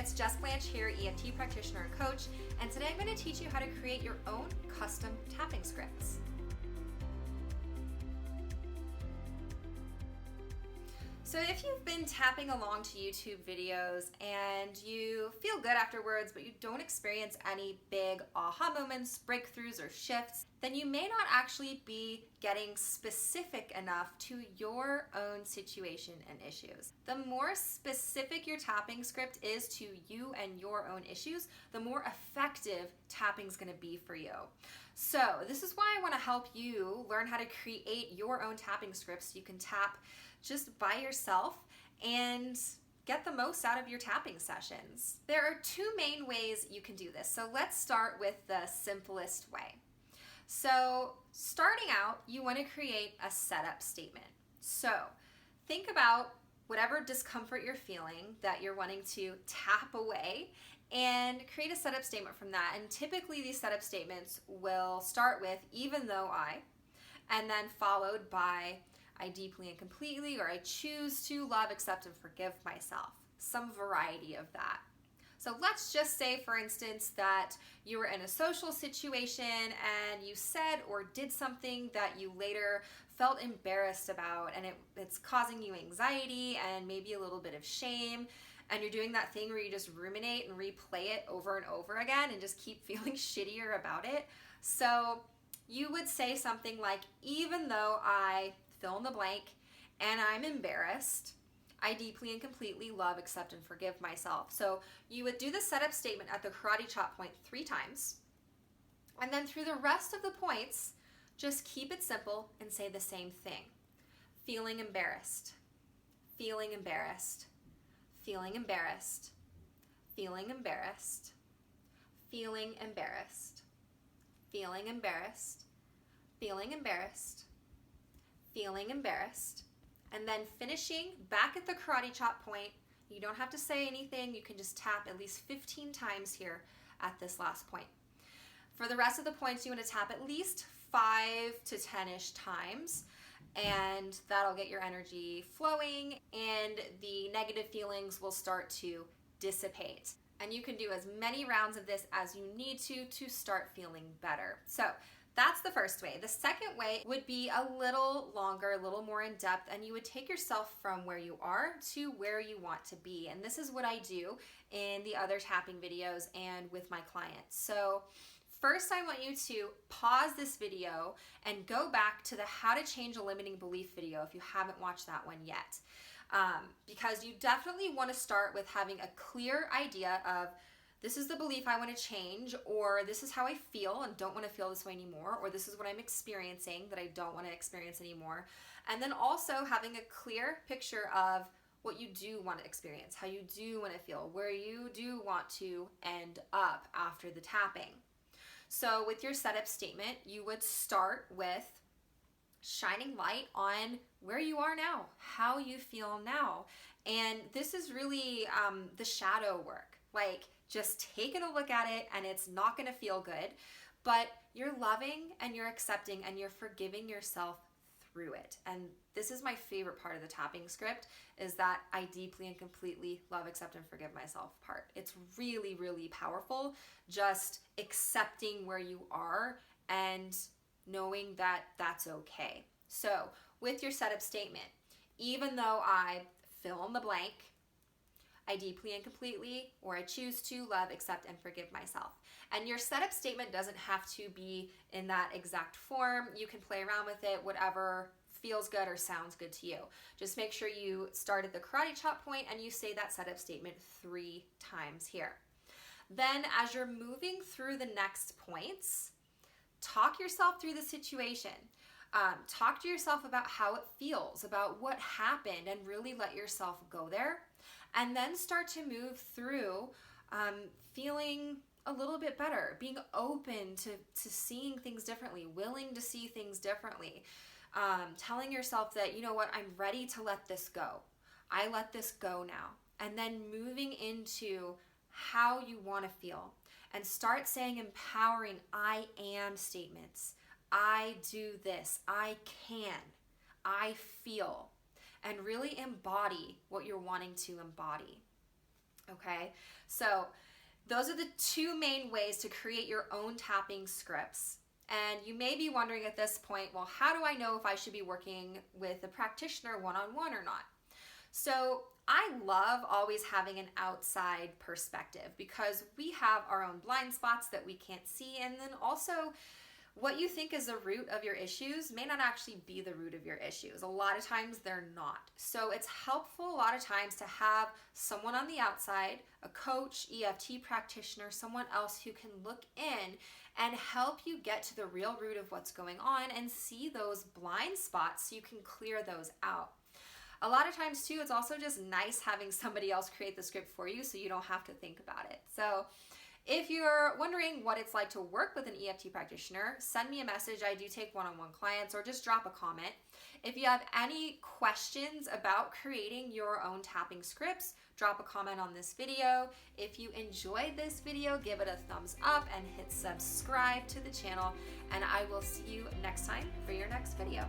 it's Jess Blanche here, EFT practitioner and coach, and today I'm going to teach you how to create your own custom tapping scripts. So if you've been tapping along to YouTube videos and you feel good afterwards, but you don't experience any big aha moments, breakthroughs, or shifts, then you may not actually be getting specific enough to your own situation and issues. The more specific your tapping script is to you and your own issues, the more effective tapping is going to be for you. So this is why I want to help you learn how to create your own tapping scripts so you can tap just by yourself and get the most out of your tapping sessions. There are two main ways you can do this. So let's start with the simplest way. So starting out, you want to create a setup statement. So think about whatever discomfort you're feeling that you're wanting to tap away and create a setup statement from that. And typically these setup statements will start with "even though I," and then followed by "I deeply and completely," or "I choose to love, accept, and forgive myself." Some variety of that. So let's just say, for instance, that you were in a social situation and you said or did something that you later felt embarrassed about, and it's causing you anxiety and maybe a little bit of shame, and you're doing that thing where you just ruminate and replay it over and over again and just keep feeling shittier about it. So you would say something like, "even though I fill in the blank and I'm embarrassed, I deeply and completely love, accept, and forgive myself." So you would do the setup statement at the karate chop point 3 times, and then through the rest of the points, just keep it simple and say the same thing. Feeling embarrassed, feeling embarrassed, feeling embarrassed, feeling embarrassed, feeling embarrassed, feeling embarrassed, feeling embarrassed, feeling embarrassed, and then finishing back at the karate chop point. You don't have to say anything. You can just tap at least 15 times here at this last point. For the rest of the points, you want to tap at least 5 to 10-ish times, and that'll get your energy flowing and the negative feelings will start to dissipate. And you can do as many rounds of this as you need to start feeling better. So that's the first way. The second way would be a little longer, a little more in depth, and you would take yourself from where you are to where you want to be. And this is what I do in the other tapping videos and with my clients. So first, I want you to pause this video and go back to the How to Change a Limiting Belief video if you haven't watched that one yet. Because you definitely want to start with having a clear idea of, this is the belief I want to change, or this is how I feel and don't want to feel this way anymore, or this is what I'm experiencing that I don't want to experience anymore. And then also having a clear picture of what you do want to experience, how you do want to feel, where you do want to end up after the tapping. So with your setup statement, you would start with shining light on where you are now, how you feel now. And this is really the shadow work. Like, just taking a look at it, and it's not going to feel good, but you're loving and you're accepting and you're forgiving yourself through it. And this is my favorite part of the tapping script, is that "I deeply and completely love, accept, and forgive myself" part. It's really, really powerful, just accepting where you are and knowing that that's okay. So with your setup statement, "even though I fill in the blank, I deeply and completely," or "I choose to love, accept, and forgive myself." And your setup statement doesn't have to be in that exact form. You can play around with it, whatever feels good or sounds good to you. Just make sure you start at the karate chop point and you say that setup statement 3 times here. Then as you're moving through the next points, talk yourself through the situation. Talk to yourself about how it feels, about what happened, and really let yourself go there. And then start to move through feeling a little bit better, being open to seeing things differently, willing to see things differently, telling yourself that, you know what, I'm ready to let this go. I let this go now. And then moving into how you want to feel, and start saying empowering "I am" statements. I do this, I can, I feel, and really embody what you're wanting to embody. Okay, so those are the two main ways to create your own tapping scripts. And you may be wondering at this point, well, how do I know if I should be working with a practitioner one-on-one or not? So I love always having an outside perspective because we have our own blind spots that we can't see. And then also, what you think is the root of your issues may not actually be the root of your issues. A lot of times they're not. So it's helpful a lot of times to have someone on the outside, a coach, EFT practitioner, someone else who can look in and help you get to the real root of what's going on and see those blind spots so you can clear those out. A lot of times too, it's also just nice having somebody else create the script for you so you don't have to think about it. So if you're wondering what it's like to work with an EFT practitioner, send me a message. I do take one-on-one clients, or just drop a comment. If you have any questions about creating your own tapping scripts, drop a comment on this video. If you enjoyed this video, give it a thumbs up and hit subscribe to the channel, and I will see you next time for your next video.